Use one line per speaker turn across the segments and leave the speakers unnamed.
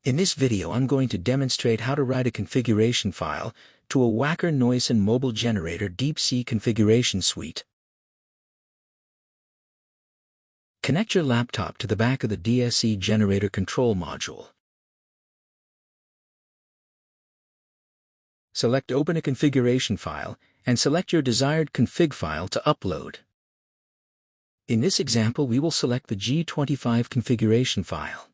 In this video I'm going to demonstrate how to write a configuration file to a Wacker Neuson mobile generator DSE Configuration Suite. Connect your laptop to the back of the DSE generator control module. Select Open a configuration file and select your desired config file to upload. In this example we will select the G25 configuration file.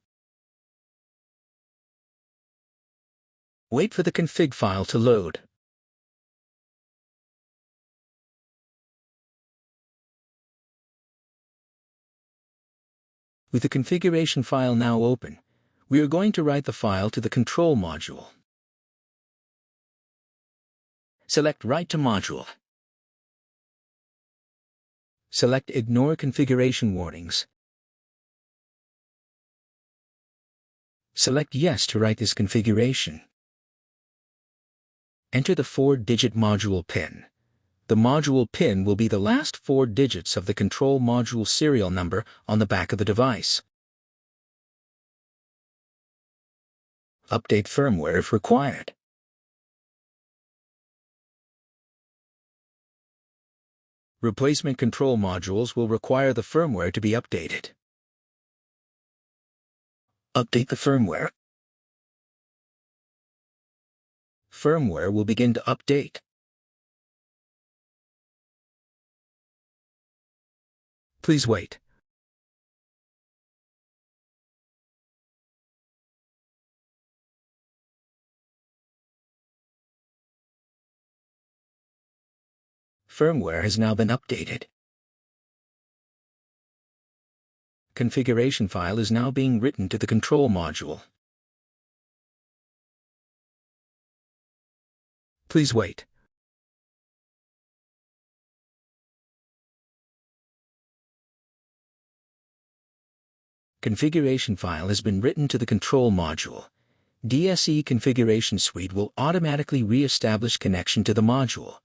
Wait for the config file to load. With the configuration file now open, we are going to write the file to the control module. Select Write to Module. Select Ignore configuration warnings. Select Yes to write this configuration. Enter the 4-digit module PIN. The module PIN will be the last 4 digits of the control module serial number on the back of the device. Update firmware if required. Replacement control modules will require the firmware to be updated. Update the firmware. Firmware will begin to update. Please wait. Firmware has now been updated. Configuration file is now being written to the control module. Please wait. Configuration file has been written to the control module. DSE Configuration Suite will automatically re-establish connection to the module.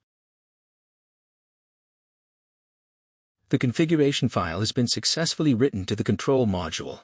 The configuration file has been successfully written to the control module.